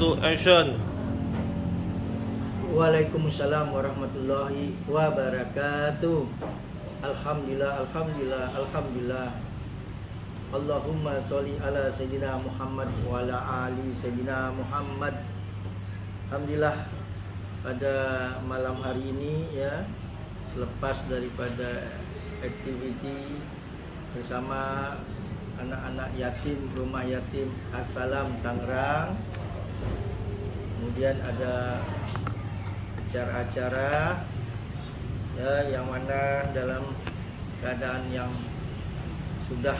1 action. Waalaikumsalam warahmatullahi wabarakatuh. Alhamdulillah, alhamdulillah, alhamdulillah. Allahumma sholli ala sayyidina Muhammad wa ala ali sayyidina Muhammad. Alhamdulillah, pada malam hari ini ya, selepas daripada aktiviti bersama anak-anak yatim rumah yatim Assalam Tangerang, kemudian ada acara-acara ya, yang mana dalam keadaan yang sudah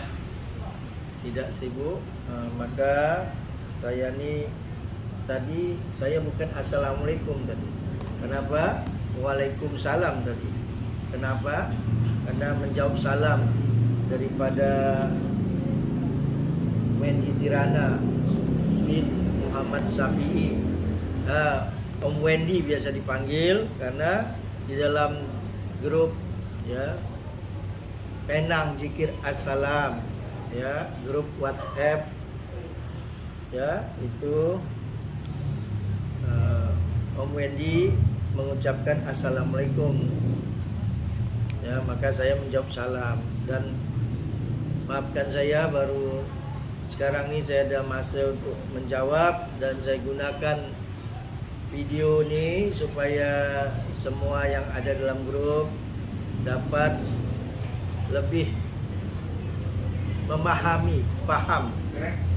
tidak sibuk, maka saya ni tadi saya bukan assalamualaikum tadi. Kenapa? Waalaikumsalam tadi. Kenapa? Karena menjawab salam daripada Wendy Tirana bin Muhammad Syafi'i, Om Wendy biasa dipanggil, karena di dalam grup ya Penang Zikir Assalam ya, grup WhatsApp ya, itu Om Wendy mengucapkan assalamualaikum ya, maka saya menjawab salam. Dan maafkan saya, baru sekarang ini saya ada masa untuk menjawab, dan saya gunakan video ini supaya semua yang ada dalam grup dapat lebih memahami, paham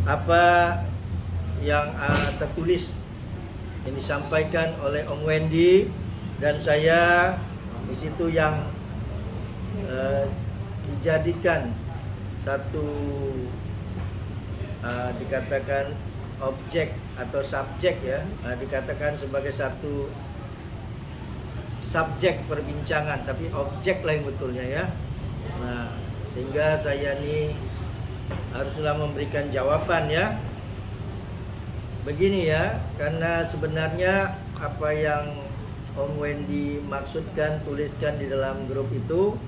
apa yang tertulis yang disampaikan oleh Om Wendy, dan saya di situ yang dijadikan satu dikatakan objek atau subjek ya, dikatakan sebagai satu subjek perbincangan, tapi objek lah yang betulnya ya. Nah, sehingga saya ini haruslah memberikan jawaban ya. Begini ya, karena sebenarnya apa yang Om Wendy maksudkan, tuliskan di dalam grup itu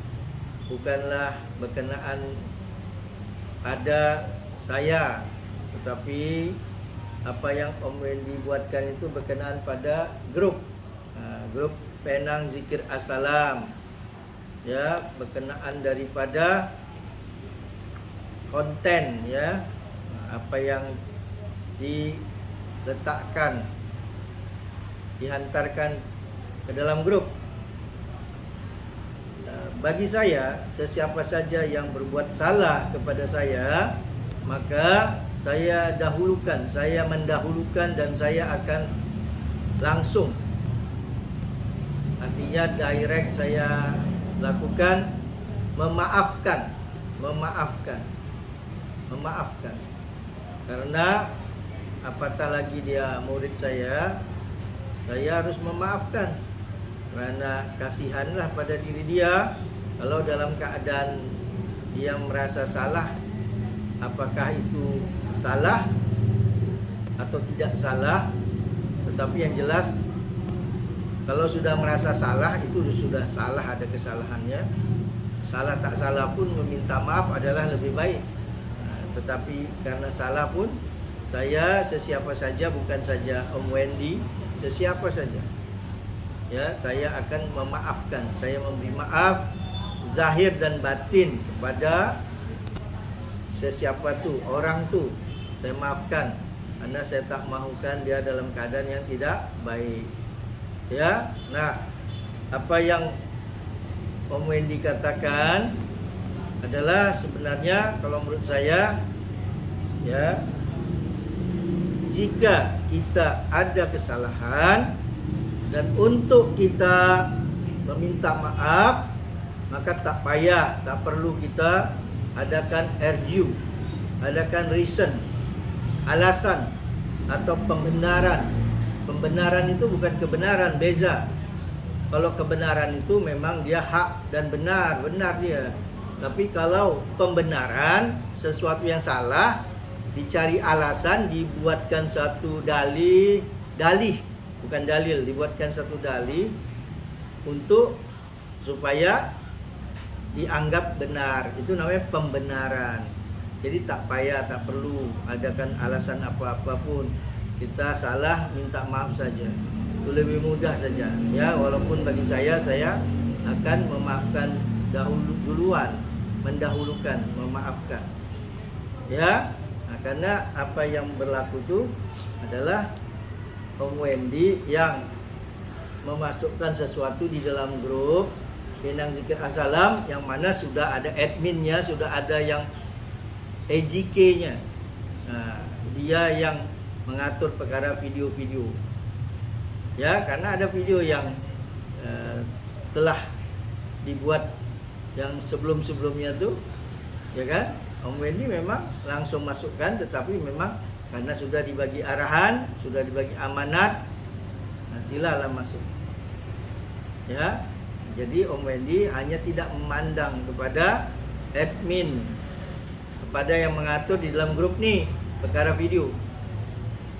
bukanlah berkenaan pada saya, tetapi apa yang Om Wendy buatkan itu berkenaan pada grup, grup Penang Zikir Assalam ya, berkenaan daripada konten ya, apa yang diletakkan, dihantarkan ke dalam grup. Bagi saya, sesiapa saja yang berbuat salah kepada saya, maka saya mendahulukan dan saya akan langsung, artinya direct saya lakukan memaafkan. Karena apatah lagi dia murid saya harus memaafkan, karena kasihanlah pada diri dia kalau dalam keadaan dia merasa salah, apakah itu salah atau tidak salah. Tetapi yang jelas, kalau sudah merasa salah, itu sudah salah, ada kesalahannya. Salah tak salah pun meminta maaf adalah lebih baik. Tetapi karena salah pun, saya sesiapa saja, bukan saja Om Wendy, sesiapa saja ya, saya akan memaafkan. Saya memberi maaf zahir dan batin kepada sesiapa tu, orang tu, saya maafkan, karena saya tak mahukan dia dalam keadaan yang tidak baik ya. Nah, apa yang Om Wendy katakan adalah sebenarnya kalau menurut saya ya, jika kita ada kesalahan dan untuk kita meminta maaf, maka tak payah, tak perlu kita adakan argue, adakan reason, alasan atau pembenaran. Pembenaran itu bukan kebenaran, beza. Kalau kebenaran itu memang dia hak dan benar dia. Tapi kalau pembenaran sesuatu yang salah, dicari alasan, dibuatkan satu dalih, bukan dalil, dibuatkan satu dalih untuk supaya dianggap benar, itu namanya pembenaran. Jadi tak payah, tak perlu adakan alasan apa-apa pun. kita salah minta maaf saja. Itu lebih mudah saja. Ya, walaupun bagi saya akan memaafkan duluan, mendahulukan memaafkan. Ya, nah, karena apa yang berlaku itu adalah Om Wendy yang memasukkan sesuatu di dalam grup Minang Zikir As-Salam, yang mana sudah ada adminnya, sudah ada yang EJK-nya. Nah, dia yang mengatur perkara video-video. Ya, karena ada video yang telah dibuat yang sebelum-sebelumnya tuh, ya kan? Om Wendy memang langsung masukkan, tetapi memang karena sudah dibagi arahan, sudah dibagi amanat, nah silalah masuk. Ya, jadi Om Wendy hanya tidak memandang kepada admin, kepada yang mengatur di dalam grup nih perkara video.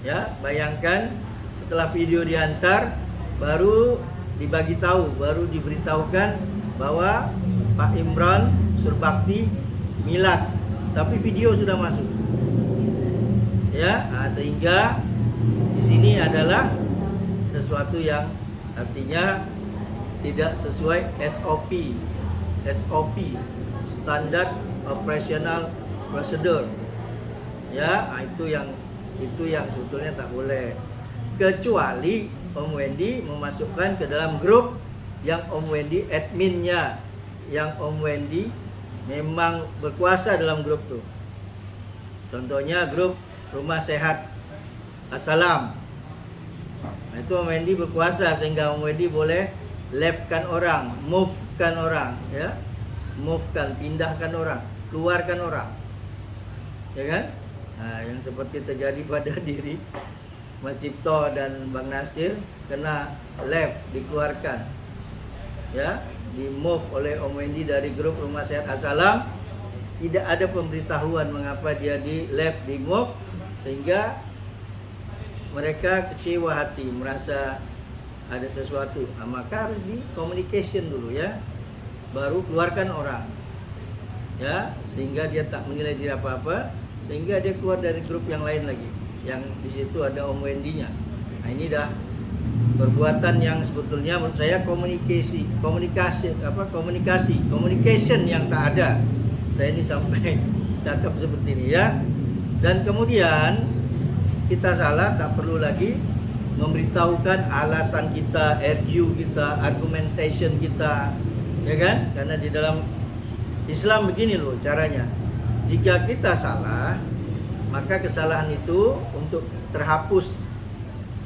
Ya, bayangkan setelah video diantar baru dibagi tahu, baru diberitahukan bahwa Pak Imran Surbakti milad, tapi video sudah masuk. Ya, nah, sehingga di sini adalah sesuatu yang artinya tidak sesuai SOP, Standard Operational Procedure. Ya, nah, itu yang sebetulnya tak boleh, kecuali Om Wendy memasukkan ke dalam grup yang Om Wendy adminnya, yang Om Wendy memang berkuasa dalam grup tuh. Contohnya grup Rumah Sehat As-Salam. Nah, itu Om Wendy berkuasa sehingga Om Wendy boleh leftkan orang, move-kan orang, ya. Move-kan, pindahkan orang, keluarkan orang. Ya kan? Nah, yang seperti terjadi pada diri Mas Cipto dan Bang Nasir, kena left, dikeluarkan. Ya, di move oleh Om Wendy dari grup Rumah Sehat As-Salam. Tidak ada pemberitahuan mengapa dia di left, di move, sehingga mereka kecewa hati, merasa ada sesuatu. Nah, maka harus di communication dulu, ya, baru keluarkan orang, ya, sehingga dia tak menilai diri apa-apa, sehingga dia keluar dari grup yang lain lagi, yang di situ ada Om Wendy-nya. Nah, ini dah perbuatan yang sebetulnya menurut saya communication yang tak ada. Saya ini sampai cakap seperti ini, ya. Dan kemudian kita salah, tak perlu lagi memberitahukan alasan kita, argue kita, argumentation kita, ya kan? Karena di dalam Islam begini loh caranya. Jika kita salah, maka kesalahan itu untuk terhapus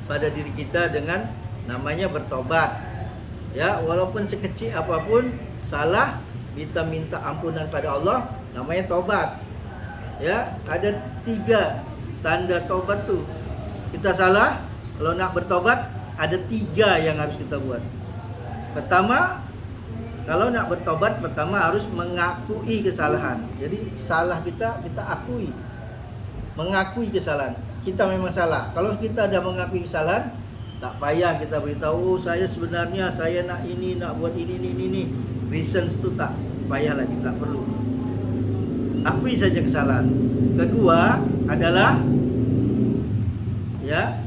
pada diri kita dengan namanya bertobat. Ya, walaupun sekecil apapun salah, kita minta ampunan pada Allah, namanya tobat. Ya, ada 3 tanda tobat tuh. Kita salah, kalau nak bertobat ada 3 yang harus kita buat. Pertama, kalau nak bertobat, pertama harus mengakui kesalahan. Jadi salah kita akui, mengakui kesalahan. Kita memang salah. Kalau kita dah mengakui kesalahan, tak payah kita beritahu, saya sebenarnya saya nak ini, nak buat ini. Reasons tu tak payah lagi, tak perlu. Akui saja kesalahan. Kedua adalah, ya,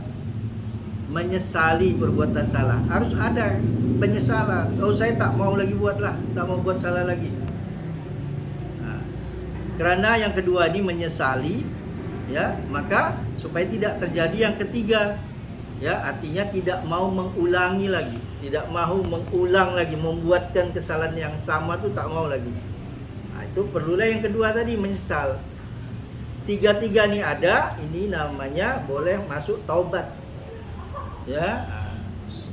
menyesali perbuatan salah. Harus ada penyesalan. Oh, saya tak mau lagi buatlah, tak mau buat salah lagi. Nah, kerana yang kedua ini menyesali, ya, maka supaya tidak terjadi yang ketiga, ya, artinya tidak mau mengulangi lagi, tidak mau mengulang lagi, membuatkan kesalahan yang sama tu tak mau lagi. Nah, itu perlulah yang kedua tadi, menyesal. 3 ni ada, ini namanya boleh masuk taubat. Ya,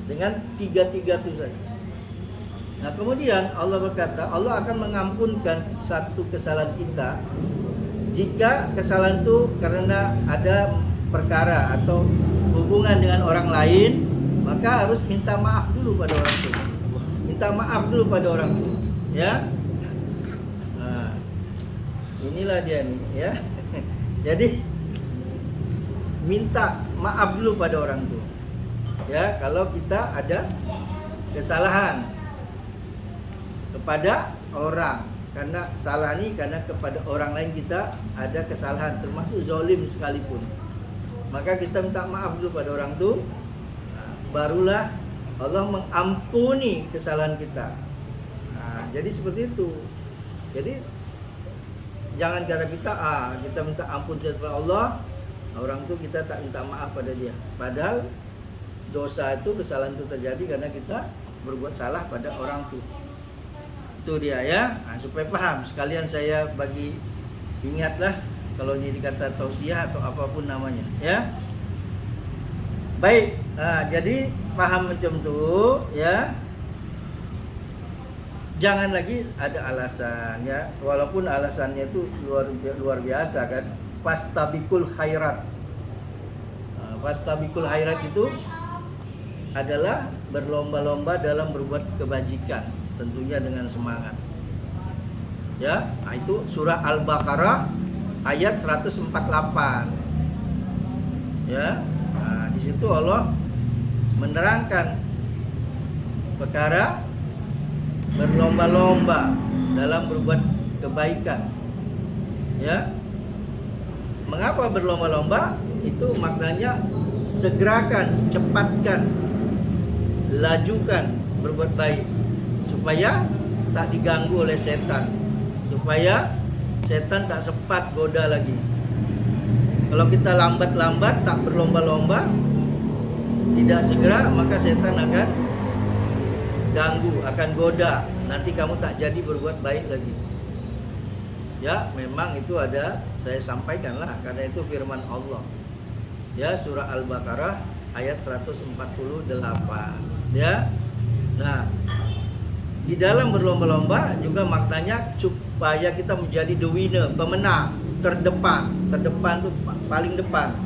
dengan 3 itu saja. Nah, kemudian Allah berkata, Allah akan mengampunkan satu kesalahan kita jika kesalahan itu karena ada perkara atau hubungan dengan orang lain, maka harus minta maaf dulu pada orang itu. Minta maaf dulu pada orang itu, ya. Nah, inilah dia nih, ya. Jadi minta maaf dulu pada orang itu. Ya, kalau kita ada kesalahan kepada orang, karena salah ini karena kepada orang lain kita ada kesalahan, termasuk zalim sekalipun. maka kita minta maaf dulu pada orang itu. Nah, barulah Allah mengampuni kesalahan kita. Nah, jadi seperti itu. Jadi jangan cara kita minta ampun kepada Allah, orang itu kita tak minta maaf pada dia. Padahal dosa itu, kesalahan itu terjadi karena kita berbuat salah pada orang itu. Itu dia ya. Nah, supaya paham sekalian saya bagi ingatlah kalau ini dikata tausiah atau apapun namanya ya. Baik, nah, jadi paham macam itu ya. Jangan lagi ada alasan ya, walaupun alasannya itu luar biasa kan. Fastabikul khairat. Nah, fastabikul khairat itu adalah berlomba-lomba dalam berbuat kebajikan, tentunya dengan semangat. Ya, nah itu surah Al-Baqarah ayat 148. Ya. Nah, di situ Allah menerangkan perkara berlomba-lomba dalam berbuat kebaikan. Ya. Mengapa berlomba-lomba? Itu maknanya segerakan, cepatkan, lajukan berbuat baik supaya tak diganggu oleh setan, supaya setan tak sempat goda lagi. Kalau kita lambat-lambat, tak berlomba-lomba, tidak segera, maka setan akan ganggu, akan goda. Nanti kamu tak jadi berbuat baik lagi. Ya, memang itu ada, saya sampaikanlah karena itu firman Allah. Ya, surah Al-Baqarah ayat 148. Ya. Nah, di dalam berlomba-lomba juga maknanya supaya kita menjadi the winner, pemenang, terdepan. Terdepan itu paling depan.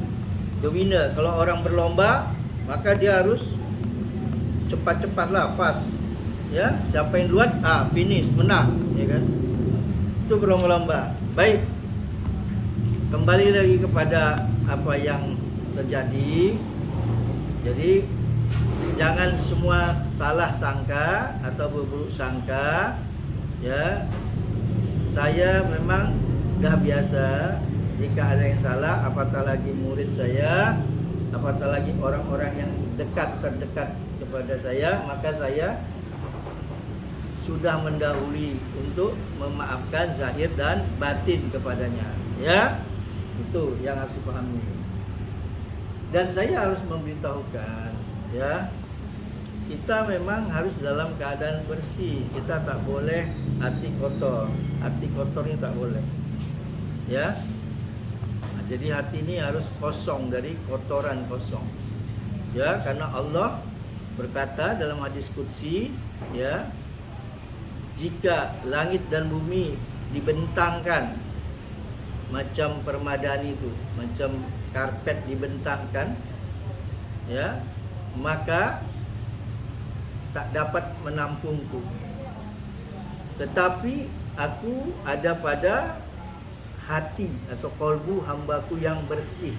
The winner. Kalau orang berlomba, maka dia harus cepat-cepatlah, fast. Ya, siapa yang duluan, finish, menang, ya kan? Itu berlomba-lomba. Baik. Kembali lagi kepada apa yang terjadi. Jadi jangan semua salah sangka atau berburuk sangka. Ya, saya memang dah biasa jika ada yang salah, apatah lagi murid saya, apatah lagi orang-orang yang terdekat kepada saya, maka saya sudah mendahului untuk memaafkan zahir dan batin kepadanya. Ya, itu yang harus dipahami. Dan saya harus memberitahukan, ya, kita memang harus dalam keadaan bersih. Kita tak boleh hati kotor. Hati kotor ini tak boleh. Ya. Nah, jadi hati ini harus kosong dari kotoran kosong. Ya, karena Allah berkata dalam hadis qudsi, ya, jika langit dan bumi dibentangkan macam permadani itu, macam karpet dibentangkan, ya, maka tak dapat menampungku. Tetapi aku ada pada hati atau kolbu hambaku yang bersih.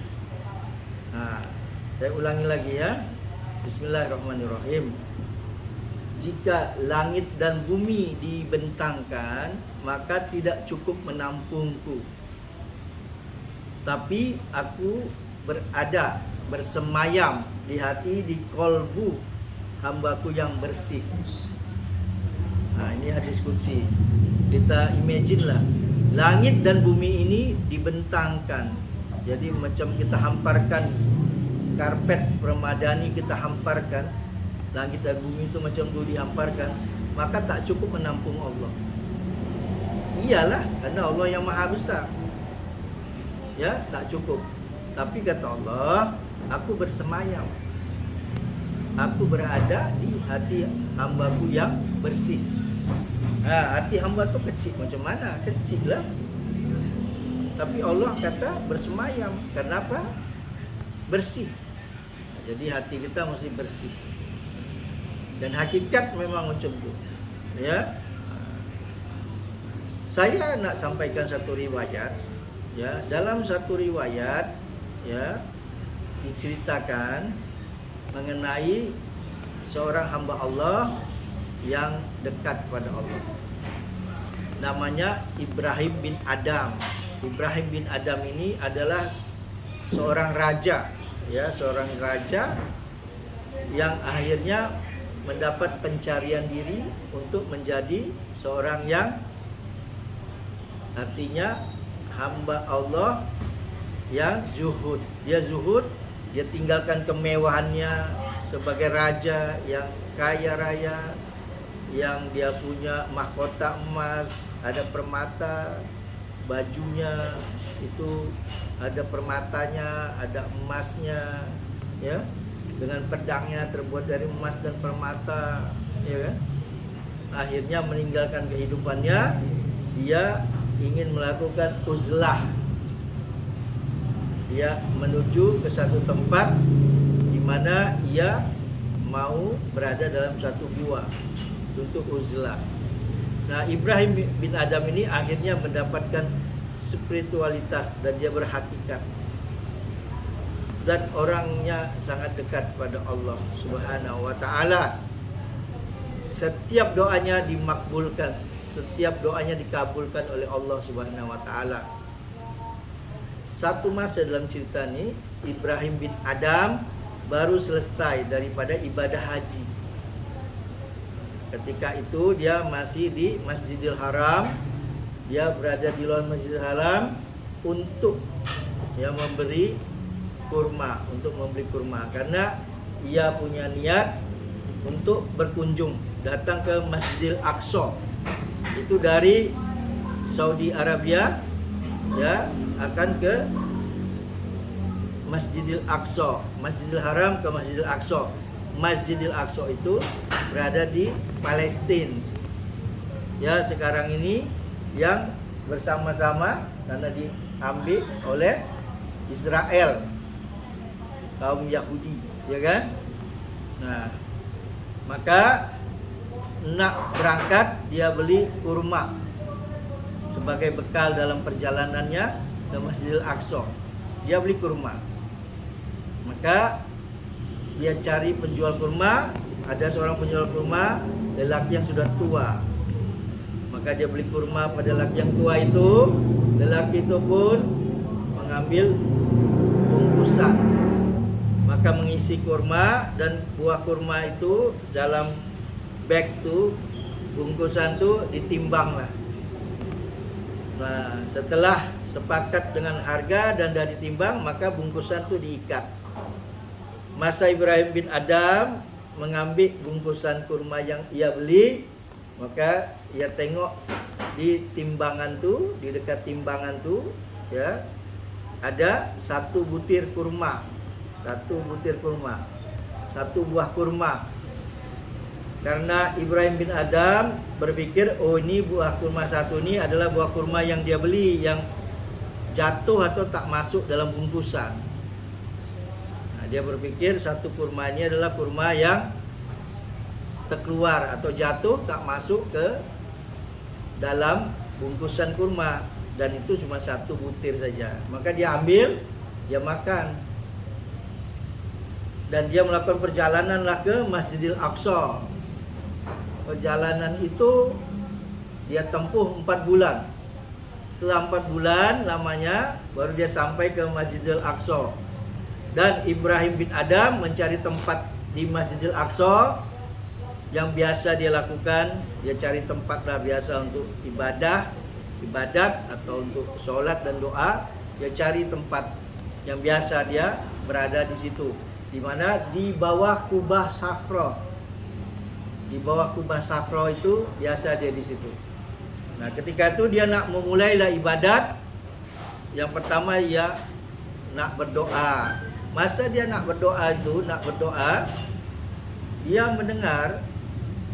Nah, saya ulangi lagi ya. Bismillahirrahmanirrahim. Jika langit dan bumi dibentangkan, maka tidak cukup menampungku. Tapi aku berada, bersemayam di hati, di kolbu hambaku yang bersih. Nah, ini hadis qudsi. Kita imagine lah, langit dan bumi ini dibentangkan. Jadi macam kita hamparkan karpet permadani, kita hamparkan. Langit dan bumi itu macam itu dihamparkan, maka tak cukup menampung Allah. Iyalah, karena Allah yang maha besar. Ya, tak cukup. Tapi kata Allah, aku bersemayam, aku berada di hati hambaku yang bersih. Nah, hati hamba tu kecil, macam mana? Kecil lah. Tapi Allah kata bersemayam. Kenapa? Bersih. Jadi hati kita mesti bersih. Dan hakikat memang macam itu. Ya. Saya nak sampaikan satu riwayat. Ya, dalam satu riwayat, ya, diceritakan mengenai seorang hamba Allah yang dekat pada Allah. Namanya Ibrahim bin Adam. Ibrahim bin Adam ini adalah seorang raja ya, seorang raja yang akhirnya mendapat pencarian diri untuk menjadi seorang yang artinya hamba Allah yang zuhud. Dia zuhud, dia tinggalkan kemewahannya sebagai raja yang kaya raya, yang dia punya mahkota emas, ada permata, bajunya itu ada permatanya, ada emasnya, ya, dengan pedangnya terbuat dari emas dan permata, ya kan? Akhirnya meninggalkan kehidupannya, dia ingin melakukan uzlah. Dia menuju ke satu tempat di mana ia mau berada dalam satu gua untuk uzlah. Nah, Ibrahim bin Adam ini akhirnya mendapatkan spiritualitas dan dia berhakikat. Dan orangnya sangat dekat pada Allah Subhanahu wa taala. Setiap doanya dimakbulkan, setiap doanya dikabulkan oleh Allah Subhanahu wa taala. Satu masa dalam cerita ini, Ibrahim bin Adam baru selesai daripada ibadah haji. Ketika itu dia masih di Masjidil Haram. Dia berada di luar Masjidil Haram untuk memberi kurma, karena ia punya niat untuk berkunjung datang ke Masjidil Aqsa. Itu dari Saudi Arabia, ya, akan ke Masjidil Aqsa, Masjidil Haram ke Masjidil Aqsa. Masjidil Aqsa itu berada di Palestina. Ya, sekarang ini yang bersama-sama karena diambil oleh Israel, kaum Yahudi, ya kan? Nah, maka nak berangkat dia beli kurma sebagai bekal dalam perjalanannya ke Masjidil Aqsa. Dia beli kurma. Maka dia cari penjual kurma. Ada seorang penjual kurma, lelaki yang sudah tua. Maka dia beli kurma pada lelaki yang tua itu. Lelaki itu pun mengambil bungkusan, maka mengisi kurma dan buah kurma itu dalam bag tuh, bungkusan tuh ditimbang lah. Nah, setelah sepakat dengan harga dan dah ditimbang, maka bungkusan tuh diikat. Masa Ibrahim bin Adam mengambil bungkusan kurma yang ia beli, maka ia tengok di timbangan tuh, di dekat timbangan tuh, ya, ada satu butir kurma, satu buah kurma. Karena Ibrahim bin Adam berpikir, oh ini buah kurma satu ini adalah buah kurma yang dia beli, yang jatuh atau tak masuk dalam bungkusan. Nah, dia berpikir satu kurma ini adalah kurma yang terkeluar atau jatuh tak masuk ke dalam bungkusan kurma, dan itu cuma satu butir saja. Maka dia ambil, dia makan, dan dia melakukan perjalananlah ke Masjidil Aqsa. Perjalanan itu dia tempuh 4 bulan. Setelah 4 bulan lamanya baru dia sampai ke Masjidil Aqsa. Dan Ibrahim bin Adam mencari tempat di Masjidil Aqsa yang biasa dia lakukan. Dia cari tempat lah biasa untuk ibadat atau untuk sholat dan doa. Dia cari tempat yang biasa dia berada di situ, di mana di bawah Kubah Safra. Di bawah Kubah Safra itu biasa dia di situ. Nah, ketika itu dia nak memulailah ibadat. Yang pertama ia nak berdoa. Masa dia nak berdoa, dia mendengar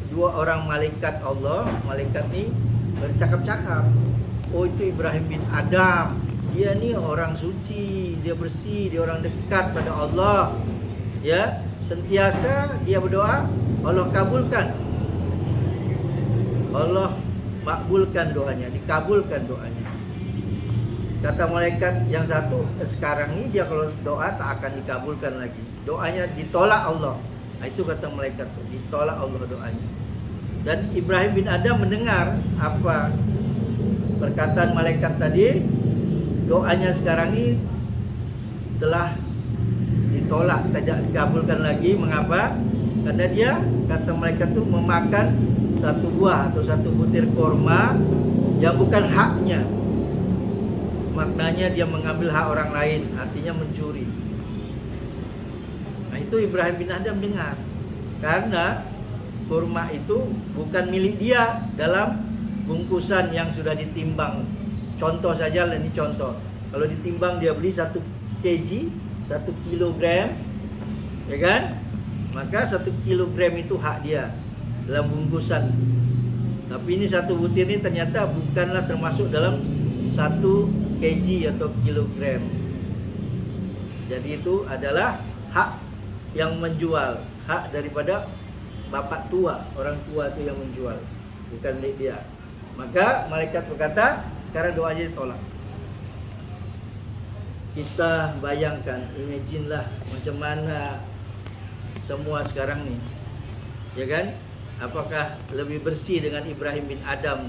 2 orang malaikat Allah. Malaikat ni bercakap-cakap. Oh, itu Ibrahim bin Adam. Dia ni orang suci, dia bersih, dia orang dekat pada Allah. Ya, sentiasa dia berdoa, Allah kabulkan. Allah makbulkan doanya, dikabulkan doanya. Kata malaikat yang satu, sekarang ini dia kalau doa tak akan dikabulkan lagi. Doanya ditolak Allah. Nah, itu kata malaikat itu, ditolak Allah doanya. Dan Ibrahim bin Adam mendengar apa perkataan malaikat tadi. Doanya sekarang ini telah ditolak ditolak, tidak dikabulkan lagi. Mengapa? Karena dia, kata malaikat itu, memakan satu buah atau satu butir korma yang bukan haknya. Maknanya dia mengambil hak orang lain, artinya mencuri. Nah itu Ibrahim bin Adham dengar, karena kurma itu bukan milik dia dalam bungkusan yang sudah ditimbang. Contoh saja, ini contoh. Kalau ditimbang dia beli 1 kg, 1 kilogram, ya kan? Maka 1 kilogram itu hak dia dalam bungkusan. Tapi ini 1 butir ini ternyata bukanlah termasuk dalam 1 kg atau kilogram. Jadi itu adalah hak yang menjual, hak daripada bapak tua, orang tua itu yang menjual, bukan milik dia. Maka malaikat berkata, sekarang doanya ditolak. Kita bayangkan, imagine lah macam mana semua sekarang nih, ya kan? Apakah lebih bersih dengan Ibrahim bin Adham?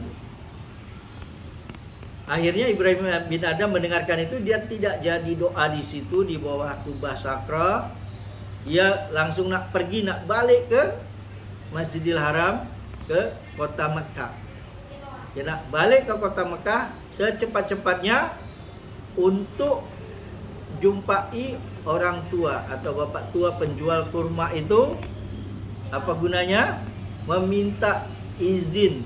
Akhirnya Ibrahim bin Adham mendengarkan itu, dia tidak jadi doa di situ di bawah kubah sakra. Dia langsung nak pergi, nak balik ke Masjidil Haram, ke kota Mekah. Dia nak balik ke kota Mekah secepat-cepatnya untuk jumpai orang tua atau bapak tua penjual kurma itu. Apa gunanya? Meminta izin,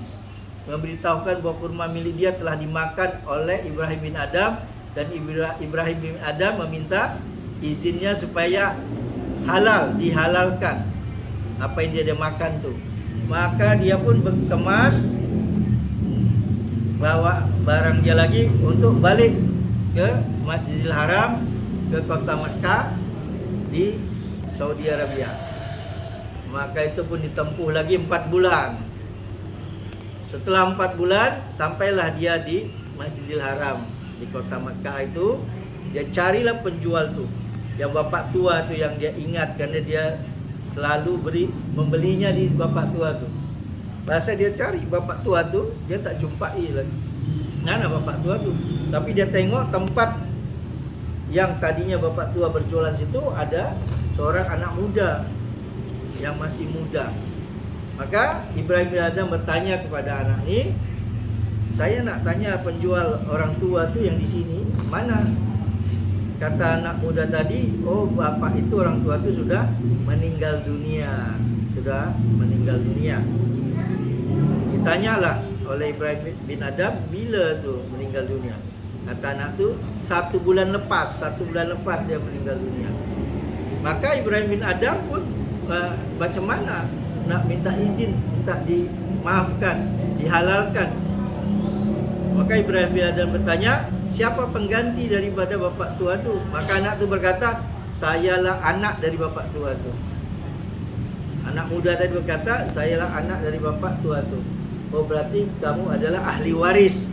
memberitahukan bahwa kurma milik dia telah dimakan oleh Ibrahim bin Adham, dan Ibrahim bin Adham meminta izinnya supaya halal, dihalalkan apa yang dia makan tuh. Maka dia pun berkemas, bawa barang dia lagi untuk balik ke Masjidil Haram, ke kota Mekah di Saudi Arabia. Maka itu pun ditempuh lagi 4 bulan. Setelah 4 bulan, sampailah dia di Masjidil Haram di kota Mekah itu. Dia carilah penjual tuh, yang bapak tua tuh yang dia ingat, karena dia selalu membelinya di bapak tua tuh. Masa dia cari bapak tua tuh, dia tak jumpai lagi. Mana bapak tua tuh? Tapi dia tengok tempat yang tadinya bapak tua berjualan situ, ada seorang anak muda yang masih muda. Maka Ibrahim bin Adham bertanya kepada anak ini, saya nak tanya penjual orang tua tuh yang di sini mana? Kata anak muda tadi, oh bapak itu, orang tua itu sudah meninggal dunia. Sudah meninggal dunia. Ditanyalah oleh Ibrahim bin Adham, bila tu meninggal dunia? Kata anak tu, 1 bulan lepas. 1 bulan lepas dia meninggal dunia. Maka Ibrahim bin Adham pun macam mana nak minta izin, minta dimaafkan, dihalalkan. Maka Ibrahim bin Adham bertanya, siapa pengganti daripada bapak tua tu? Maka anak tu berkata, sayalah anak dari bapak tua tu. Anak muda tadi berkata, sayalah anak dari bapak tua tu. Oh berarti kamu adalah ahli waris.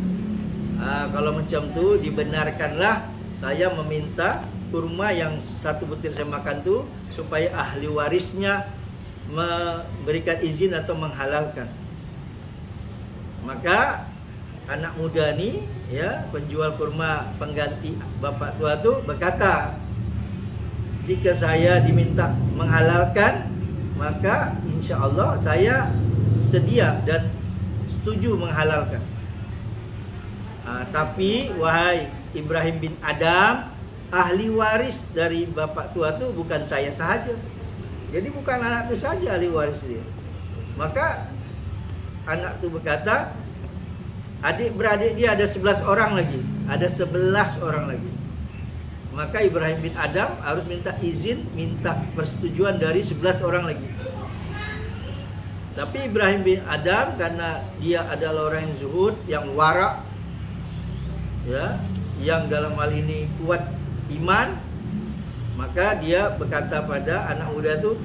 Kalau macam tu, dibenarkanlah saya meminta kurma yang 1 butir saya makan tu, supaya ahli warisnya memberikan izin atau menghalalkan. Maka anak muda ni, ya, penjual kurma pengganti bapak tua tu berkata, jika saya diminta menghalalkan, maka insya Allah saya sedia dan setuju menghalalkan. Tapi wahai Ibrahim bin Adham, ahli waris dari bapak tua tu bukan saya sahaja. Jadi bukan anak tu saja ahli waris dia. Maka anak tu berkata, adik-beradik dia ada 11 orang lagi. Ada 11 orang lagi. Maka Ibrahim bin Adham harus minta izin, minta persetujuan dari 11 orang lagi. Tapi Ibrahim bin Adham, karena dia adalah orang yang zuhud, yang wara', ya, yang dalam hal ini kuat iman, maka dia berkata pada anak muda itu,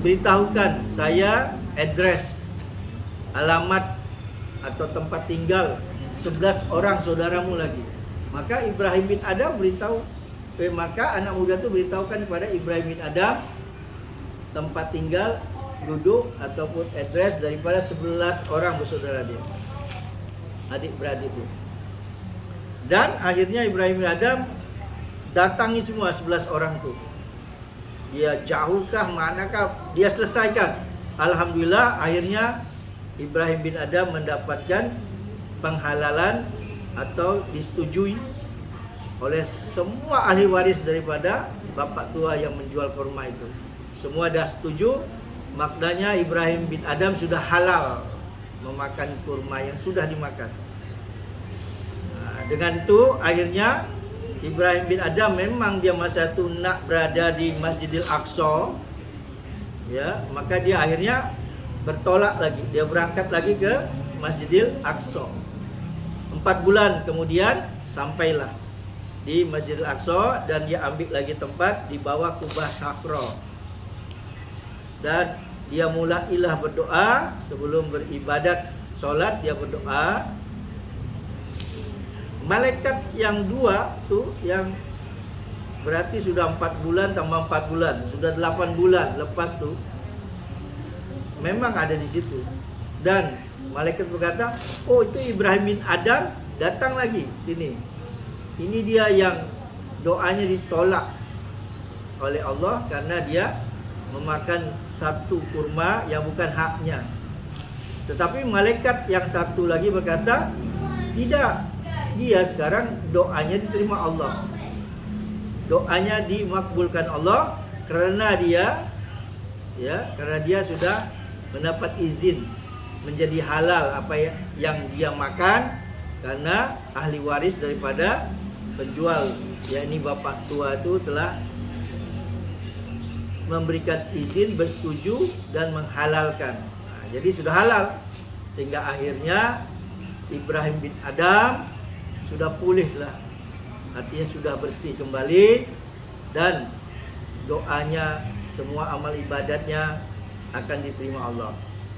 beritahukan saya address, alamat atau tempat tinggal 11 orang saudaramu lagi. Maka Ibrahim bin Adham beritahu, maka anak muda itu beritahukan kepada Ibrahim bin Adham tempat tinggal, duduk ataupun address daripada 11 orang bersaudara dia, adik-beradik itu. Dan akhirnya Ibrahim bin Adham datangi semua 11 orang itu. dia jauhkah, manakah, dia selesaikan. Alhamdulillah akhirnya Ibrahim bin Adham mendapatkan penghalalan atau disetujui oleh semua ahli waris daripada bapak tua yang menjual kurma itu. Semua dah setuju, maknanya Ibrahim bin Adham sudah halal memakan kurma yang sudah dimakan. Dengan itu akhirnya Ibrahim bin Adham memang dia masa itu nak berada di Masjidil Aqsa, ya, maka dia akhirnya bertolak lagi, dia berangkat lagi ke Masjidil Aqsa. 4 bulan kemudian sampailah di Masjidil Aqsa dan dia ambil lagi tempat di bawah Kubah Safra. Dan dia mulailah berdoa sebelum beribadat solat, dia berdoa. Malaikat yang dua tu, yang berarti sudah 4 bulan tambah 4 bulan, sudah 8 bulan lepas tu, memang ada di situ. Dan malaikat berkata, oh itu Ibrahim bin Adham datang lagi sini. Ini dia yang doanya ditolak oleh Allah karena dia memakan satu kurma yang bukan haknya. Tetapi malaikat yang satu lagi berkata, tidak, dia sekarang doanya diterima Allah, doanya dimakbulkan Allah karena dia, ya, karena dia sudah mendapat izin menjadi halal apa yang dia makan karena ahli waris daripada penjual, yakni bapak tua itu telah memberikan izin, bersetuju dan menghalalkan. Jadi sudah halal, sehingga akhirnya Ibrahim bin Adham sudah pulihlah, artinya sudah bersih kembali, dan doanya, semua amal ibadatnya akan diterima Allah.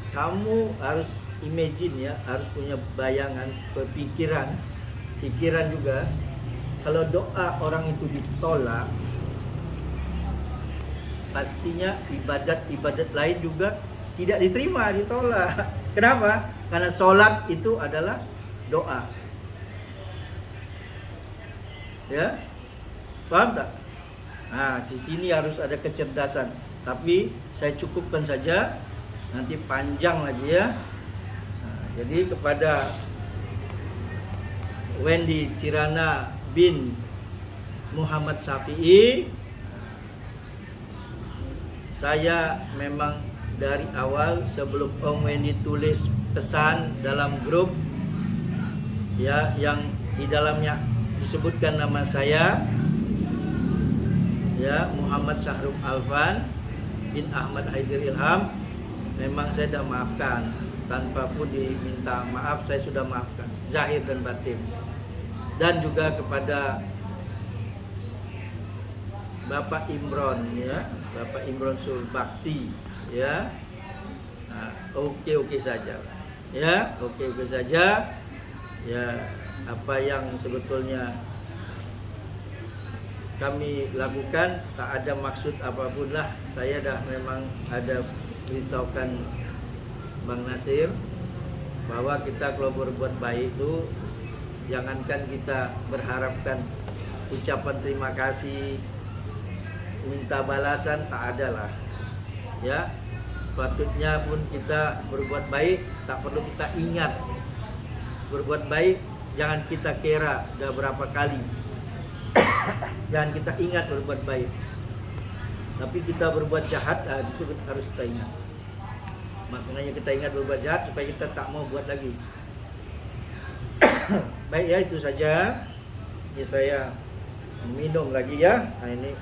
Kamu harus imagine, ya, harus punya bayangan, pikiran juga. Kalau doa orang itu ditolak, pastinya ibadat lain juga tidak diterima, ditolak. Kenapa? Karena sholat itu adalah doa. Ya, paham tak? Nah, di sini harus ada kecerdasan. Tapi saya cukupkan saja, nanti panjang lagi ya. Nah, jadi kepada Wendy Kirana bin Muhammad Syafi'i, saya memang dari awal sebelum Om Wendy tulis pesan dalam grup, ya, yang di dalamnya disebutkan nama saya, ya, Muhammad Syahrul Alvan bin Ahmad Haidir Ilham, memang saya sudah maafkan tanpa pun diminta maaf, saya sudah maafkan zahir dan batin. Dan juga kepada Bapak Imron, ya, Bapak Imron Sulbakti, ya, nah, oke saja, ya, oke saja, ya, apa yang sebetulnya kami lakukan tak ada maksud apapun lah. Saya dah memang ada beritahukan Bang Nasir bahwa kita kalau berbuat baik itu jangankan kita berharapkan ucapan terima kasih, minta balasan, tak ada lah, ya. Sepatutnya pun kita berbuat baik tak perlu kita ingat. Berbuat baik jangan kita kira dah berapa kali. Jangan kita ingat berbuat baik. Tapi kita berbuat jahat, itu harus kita ingat. Maknanya kita ingat berbuat jahat supaya kita tak mau buat lagi. Baik ya, itu saja. Ini saya minum lagi ya. Nah, ini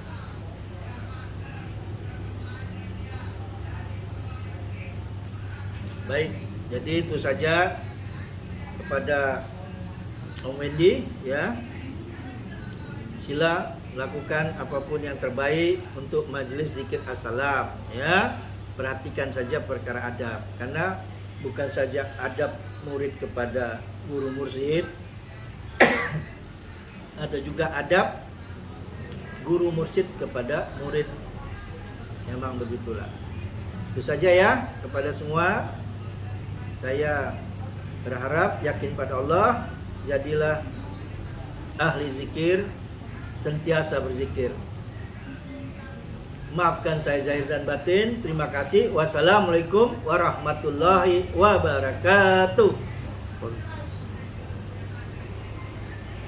baik. Jadi itu saja kepada Om Wendy, ya. Sila lakukan apapun yang terbaik untuk majelis zikir as-salam, ya. Perhatikan saja perkara adab, karena bukan saja adab murid kepada guru mursyid, ada juga adab guru mursyid kepada murid. Memang begitulah. Itu saja ya kepada semua. Saya berharap, yakin pada Allah, jadilah ahli zikir, sentiasa berzikir. Maafkan saya zahir dan batin. Terima kasih. Wassalamualaikum warahmatullahi wabarakatuh.